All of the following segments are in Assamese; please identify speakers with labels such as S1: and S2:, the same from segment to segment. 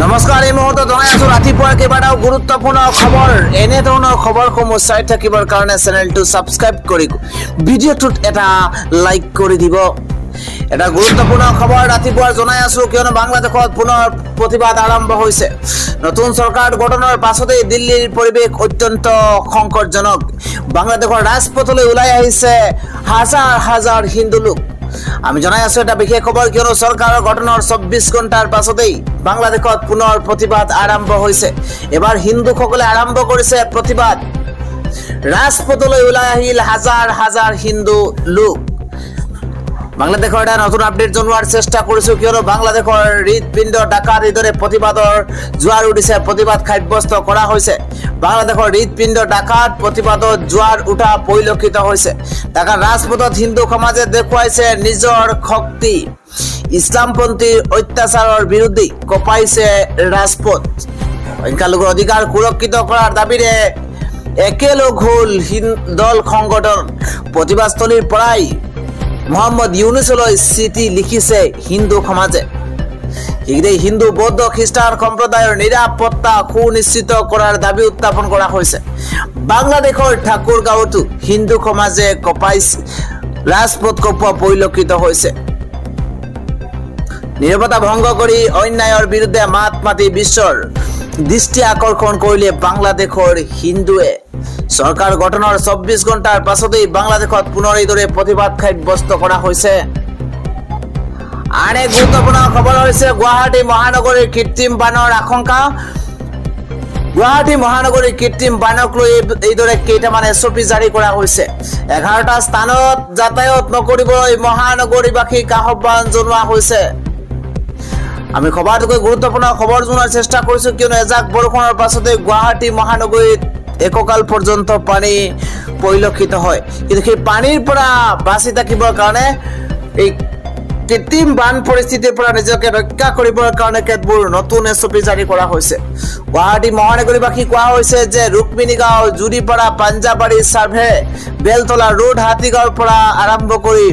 S1: নমস্কাৰ, এই মুহূৰ্তত জনাই আছো ৰাতিপুৱাৰ কেইবাটাও গুৰুত্বপূৰ্ণ খবৰ। এনে ধৰণৰ খবৰসমূহ চাই থাকিবৰ কাৰণে চেনেলটো ছাবস্ক্ৰাইব কৰি ভিডিঅ'টোত এটা লাইক কৰি দিব। এটা গুৰুত্বপূৰ্ণ খবৰ ৰাতিপুৱাৰ জনাই আছো, কিয়নো বাংলাদেশত পুনৰ প্ৰতিবাদ আৰম্ভ হৈছে। নতুন চৰকাৰ গঠনৰ পাছতেই দিল্লীৰ পৰিৱেশ অত্যন্ত সংকটজনক। বাংলাদেশৰ ৰাজপথলৈ ওলাই আহিছে হাজাৰ হাজাৰ হিন্দু লোক। আমি জনাই আছো এটা বিশেষ খবৰ, কিয়নো চৰকাৰৰ গঠনৰ ২৪ ঘণ্টাৰ পাছতেই বাংলাদেশত পুনৰ প্ৰতিবাদ আৰম্ভ হৈছে। এবাৰ হিন্দুসকলে আৰম্ভ কৰিছে প্ৰতিবাদ। ৰাজপথলৈ ওলাই আহিল হাজাৰ হাজাৰ হিন্দু লোক। বাংলাদেশৰ এটা নতুন আপডেট জনোৱাৰ চেষ্টা কৰিছো, কিয়নো বাংলাদেশৰ হৃদপিণ্ড ঢাকাৰ হৃদয়ে প্ৰতিবাদৰ জোৱাৰ উঠিছে, প্ৰতিবাদ সাব্যস্ত কৰা হৈছে। বাংলাদেশৰ হৃদপিণ্ড ঢাকাত প্ৰতিবাদত জোৱাৰ উঠা পৰিলক্ষিত হৈছে। ঢাকাৰ ৰাজপথত হিন্দু সমাজে দেখুৱাইছে নিজৰ শক্তি। ইছলামপন্থীৰ অত্যাচাৰৰ বিৰুদ্ধে কঁপাইছে ৰাজপথ। সংখ্যালঘুৰ অধিকাৰ সুৰক্ষিত কৰাৰ দাবীৰে একেলগ হ'ল দল সংগঠন। প্ৰতিবাদস্থলীৰ পৰাই মোহাম্মদ ইউনুছলৈ চিঠি লিখিছে হিন্দু সমাজে। ইগিৰে হিন্দু বৌদ্ধ খ্ৰীষ্টান সম্প্ৰদায়ৰ নিৰাপত্তা সুনিশ্চিত কৰাৰ দাবী উত্থাপন কৰা হৈছে। বাংলাদেশৰ ঠাকুৰগাঁৱতো হিন্দু সমাজে কঁপাইছে, ৰাজপথ কঁপোৱা পৰিলক্ষিত হৈছে। নিৰাপত্তা ভংগ কৰি অন্যায়ৰ বিৰুদ্ধে মাত মাতি বিশ্বৰ দৃষ্টি আকৰ্ষণ কৰিলে বাংলাদেশৰ হিন্দুৱে। চৰকাৰ গঠনৰ ২৪ ঘণ্টাৰ পাছতেই বাংলাদেশত পুনৰ এইদৰে প্ৰতিবাদ সাব্যস্ত কৰা হৈছে। আন এক গুৰুত্বপূৰ্ণ খবৰ হৈছে গুৱাহাটী মহানগৰীৰ কৃত্ৰিম বানৰ আশংকা। গুৱাহাটী মহানগৰীৰ কৃত্ৰিম বানক লৈ এইদৰে কেইটামান SOP জাৰি কৰা হৈছে। 11টা স্থানত যাতায়াত নকৰিবলৈ মহানগৰীবাসীক আহ্বান জনোৱা হৈছে। আমি সবাতোকৈ গুৰুত্বপূৰ্ণ খবৰ জনোৱাৰ চেষ্টা কৰিছো, কিয়নো এজাক বৰষুণৰ পাছতে গুৱাহাটী মহানগৰীত এককাল পৰ্যন্ত পানী পৰিলক্ষিত হয়। কিন্তু সেই পানীৰ পৰা বাচি থাকিবৰ কাৰণে এই কৃত্ৰিম বান পৰিস্থিতিৰ পৰা নিজকে ৰক্ষা কৰিবৰ কাৰণে কেতবোৰ নতুন SOP জাৰি কৰা হৈছে। গুৱাহাটী মহানগৰীবাসীক কোৱা হৈছে যে ৰুক্মিণীগাঁও, জুৰিপাৰা, পাঞ্জাবাৰী, চাৰ্ভে, বেলতলা ৰোড, হাতীগাঁৱৰ পৰা আৰম্ভ কৰি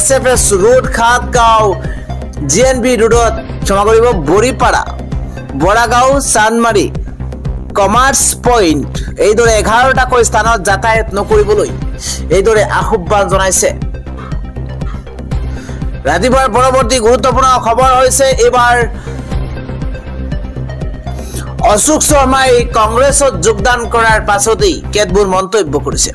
S1: SFS ৰোড, খাতগাঁও, GNB ৰোডত ক্ষমা কৰিব বৰিপাৰা, বৰাগাঁও, চান্দমাৰী, কমাৰ্চ পইণ্ট এইদৰে 11টাকৈ স্থানত যাতায়াত নকৰিবলৈ এইদৰে আহ্বান জনাইছে। ৰাতিপুৱাৰ পৰৱৰ্তী গুৰুত্বপূৰ্ণ খবৰ হৈছে এইবাৰ অশোক শৰ্মাই কংগ্ৰেছত যোগদান কৰাৰ পাছতেই কেতবোৰ মন্তব্য কৰিছে।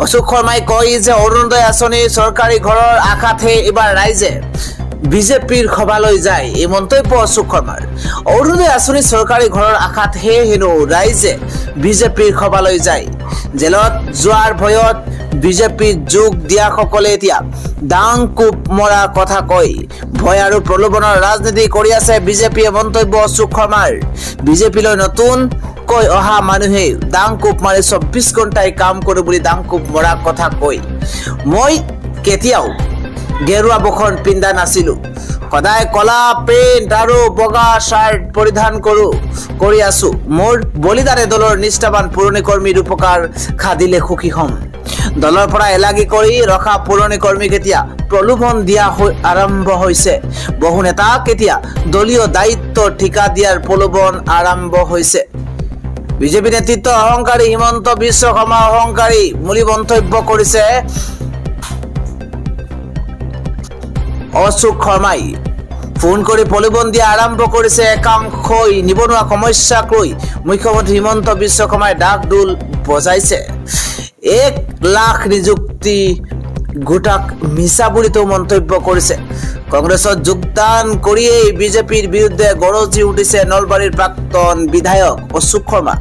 S1: অশোক শৰ্মাই কয় যে অৰুণোদয় আঁচনি চৰকাৰী ঘৰৰ আশাতহে এইবাৰ ৰাইজে বিজেপিৰ সভালৈ যায়। এই মন্তব্য অশোক শৰ্মাৰ। অৰুণোদয় আঁচনি চৰকাৰী ঘৰৰ আশাতহে হেনো ৰাইজে বিজেপিৰ সভালৈ যায়। জেলত যোৱাৰ ভয়ত বিজেপিত যোগ দিয়াসকলে এতিয়া দাং কোপ মৰা কথা কয়। ভয় আৰু প্ৰলোভনৰ ৰাজনীতি কৰি আছে বিজেপিয়ে, মন্তব্য অশোক শৰ্মাৰ। বিজেপিলৈ নতুনকৈ অহা মানুহে দাং কোপ মাৰি ২৪ ঘণ্টাই কাম কৰো বুলি দাং কোপ মৰা কথা কয়। মই কেতিয়াও গেৰুৱা বসন পিন্ধা নাছিলো, সদায় কলা পেণ্ট আৰু বগা চাৰ্ট পৰিধান কৰি আছো। মোৰ বলিদানে দলৰ নিষ্ঠাবান পুৰণি কৰ্মীৰ উপকাৰ খাদিলে সুখী হম। দলৰ পৰা এলাগি কৰি ৰখা পুৰণি কৰ্মীক এতিয়া প্ৰলোভন দিয়া আৰম্ভ হৈছে। বহু নেতাক এতিয়া দলীয় দায়িত্ব ঠিকা দিয়াৰ প্ৰলোভন আৰম্ভ হৈছে। বিজেপি নেতৃত্ব অহংকাৰী, হিমন্ত বিশ্ব শৰ্মা অহংকাৰী বুলি মন্তব্য কৰিছে অশোক শৰ্মাই। ফোন কৰি প্ৰলোভন দিয়া আৰম্ভ কৰিছে একাংশই। নিবনুৱা সমস্যাক লৈ মুখ্যমন্ত্ৰী হিমন্ত বিশ্ব শৰ্মাই ডাক ডোল বজাইছে। 1 লাখ নিযুক্তি গোটাক মিছা বুলিতো মন্তব্য কৰিছে। কংগ্ৰেছত যোগদান কৰিয়েই বিজেপিৰ বিৰুদ্ধে গৰজি উঠিছে নলবাৰীৰ প্ৰাক্তন বিধায়ক অশোক শৰ্মা।